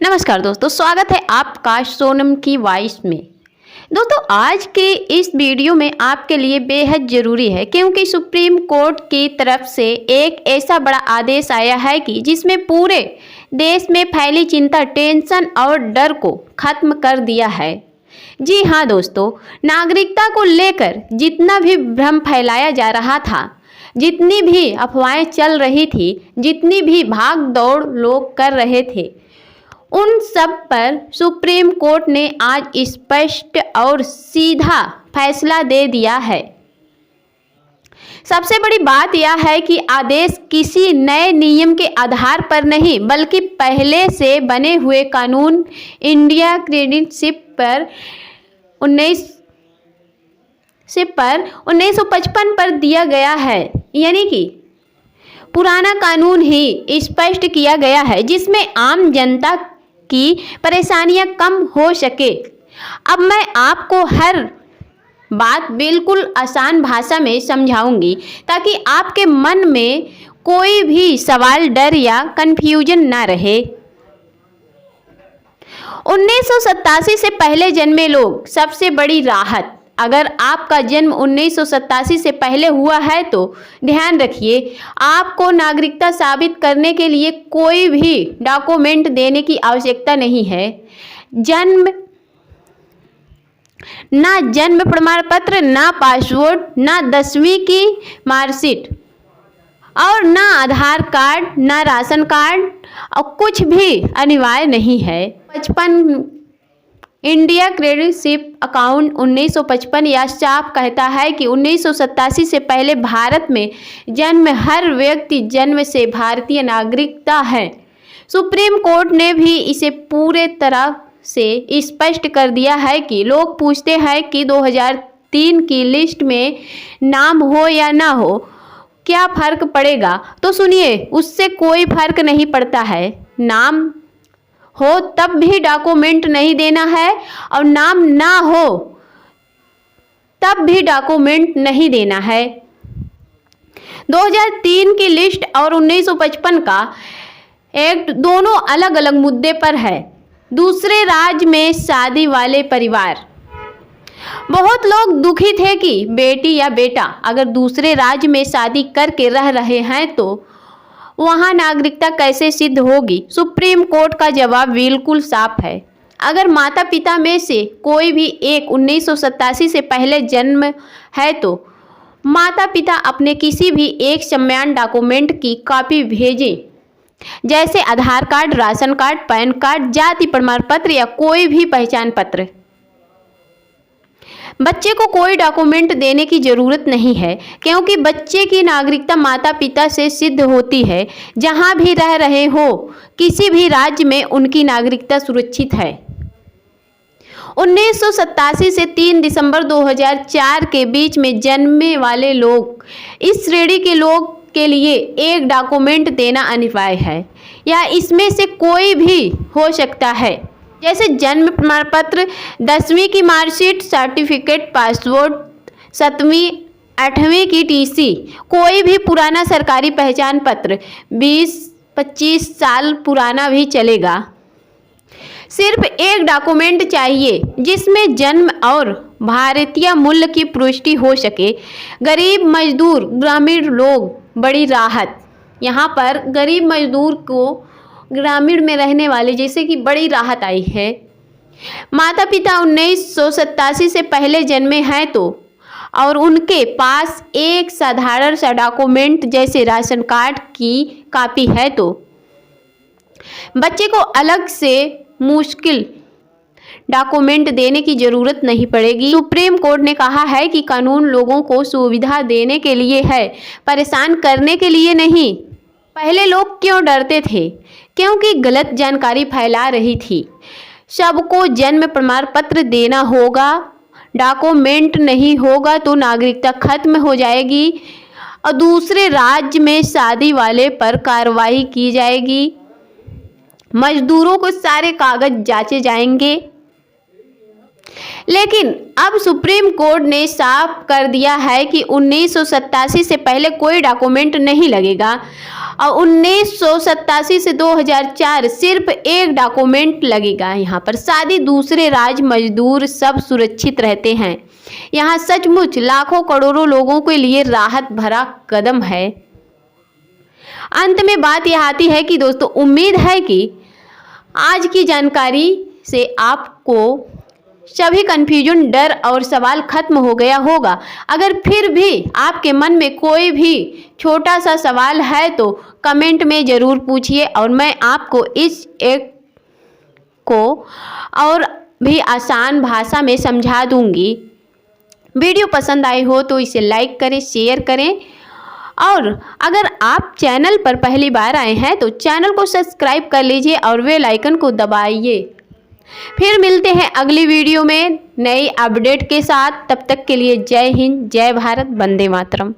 नमस्कार दोस्तों, स्वागत है आपका सोनम की वॉइस में। दोस्तों, आज के इस वीडियो में आपके लिए बेहद ज़रूरी है क्योंकि सुप्रीम कोर्ट की तरफ से एक ऐसा बड़ा आदेश आया है कि जिसमें पूरे देश में फैली चिंता, टेंशन और डर को ख़त्म कर दिया है। जी हाँ दोस्तों, नागरिकता को लेकर जितना भी भ्रम फैलाया जा रहा था, जितनी भी अफवाहें चल रही थी, जितनी भी भाग दौड़ लोग कर रहे थे, उन सब पर सुप्रीम कोर्ट ने आज स्पष्ट और सीधा फैसला दे दिया है। सबसे बड़ी बात यह है कि आदेश किसी नए नियम के आधार पर नहीं, बल्कि पहले से बने हुए कानून इंडिया क्रेडिटशिप पर 1955 पर दिया गया है। यानी कि पुराना कानून ही स्पष्ट किया गया है जिसमें आम जनता की परेशानियां कम हो सके। अब मैं आपको हर बात बिल्कुल आसान भाषा में समझाऊंगी ताकि आपके मन में कोई भी सवाल, डर या कंफ्यूजन ना रहे। 1987 से पहले जन्मे लोग, सबसे बड़ी राहत। अगर आपका जन्म 1987 से पहले हुआ है तो ध्यान रखिए, आपको नागरिकता साबित करने के लिए कोई भी डॉक्यूमेंट देने की आवश्यकता नहीं है। ना जन्म प्रमाण पत्र, ना पासपोर्ट, ना 10वीं की मार्कशीट और ना आधार कार्ड, ना राशन कार्ड और कुछ भी अनिवार्य नहीं है। 55 इंडिया क्रेडिटशिप अकाउंट 1955 यह साफ कहता है कि 1987 से पहले भारत में जन्म हर व्यक्ति जन्म से भारतीय नागरिकता है। सुप्रीम कोर्ट ने भी इसे पूरे तरह से स्पष्ट कर दिया है कि लोग पूछते हैं कि 2003 की लिस्ट में नाम हो या ना हो, क्या फ़र्क पड़ेगा? तो सुनिए, उससे कोई फ़र्क नहीं पड़ता है। नाम हो तब भी डॉक्यूमेंट नहीं देना है और नाम ना हो तब भी डॉक्यूमेंट नहीं देना है। 2003 की लिस्ट और 1955 का एक्ट दोनों अलग अलग मुद्दे पर है। दूसरे राज्य में शादी वाले परिवार, बहुत लोग दुखी थे कि बेटी या बेटा अगर दूसरे राज्य में शादी करके रह रहे हैं तो वहाँ नागरिकता कैसे सिद्ध होगी। सुप्रीम कोर्ट का जवाब बिल्कुल साफ है। अगर माता पिता में से कोई भी एक 1987 से पहले जन्म है तो माता पिता अपने किसी भी एक समान डॉक्यूमेंट की कॉपी भेजें, जैसे Aadhaar card, ration card, PAN card, जाति प्रमाण पत्र या कोई भी पहचान पत्र। बच्चे को कोई डॉक्यूमेंट देने की ज़रूरत नहीं है क्योंकि बच्चे की नागरिकता माता पिता से सिद्ध होती है। जहां भी रह रहे हो, किसी भी राज्य में उनकी नागरिकता सुरक्षित है। 1987 से 3 दिसंबर 2004 के बीच में जन्मने वाले लोग, इस श्रेणी के लोग के लिए एक डॉक्यूमेंट देना अनिवार्य है या इसमें से कोई भी हो सकता है, जैसे जन्म प्रमाण पत्र, 10वीं की मार्कशीट, सर्टिफिकेट, पासपोर्ट, 7वीं 8वीं की टीसी, कोई भी पुराना सरकारी पहचान पत्र, 20-25 साल पुराना भी चलेगा। सिर्फ एक डॉक्यूमेंट चाहिए जिसमें जन्म और भारतीय मूल्य की पुष्टि हो सके। गरीब मजदूर, ग्रामीण लोग, बड़ी राहत। यहाँ पर गरीब मजदूर को, ग्रामीण में रहने वाले जैसे कि बड़ी राहत आई है। माता पिता 1987 से पहले जन्मे हैं तो और उनके पास एक साधारण सा डॉक्यूमेंट जैसे राशन कार्ड की कॉपी है तो बच्चे को अलग से मुश्किल डॉक्यूमेंट देने की ज़रूरत नहीं पड़ेगी। सुप्रीम कोर्ट ने कहा है कि कानून लोगों को सुविधा देने के लिए है, परेशान करने के लिए नहीं। पहले लोग क्यों डरते थे? क्योंकि गलत जानकारी फैला रही थी। सबको जन्म प्रमाण पत्र देना होगा, डॉक्यूमेंट नहीं होगा तो नागरिकता खत्म हो जाएगी और दूसरे राज्य में शादी वाले पर कार्रवाई की जाएगी। मजदूरों को सारे कागज जांचे जाएंगे। लेकिन अब सुप्रीम कोर्ट ने साफ कर दिया है कि 1987 से पहले कोई डॉक्यूमेंट नहीं लगेगा और 1987 से 2004 सिर्फ एक डॉक्यूमेंट लगेगा। यहाँ पर शादी दूसरे राज्य मजदूर सब सुरक्षित रहते हैं। यहाँ सचमुच लाखों करोड़ों लोगों के लिए राहत भरा कदम है। अंत में बात यह आती है कि दोस्तों, उम्मीद है कि आज की जानकारी से आपको सभी कन्फ्यूजन, डर और सवाल खत्म हो गया होगा। अगर फिर भी आपके मन में कोई भी छोटा सा सवाल है तो कमेंट में ज़रूर पूछिए और मैं आपको इस एक को और भी आसान भाषा में समझा दूंगी। वीडियो पसंद आई हो तो इसे लाइक करें, शेयर करें और अगर आप चैनल पर पहली बार आए हैं तो चैनल को सब्सक्राइब कर लीजिए और बेल आइकन को दबाइए। फिर मिलते हैं अगली वीडियो में नई अपडेट के साथ। तब तक के लिए जय हिंद, जय भारत, वंदे मातरम।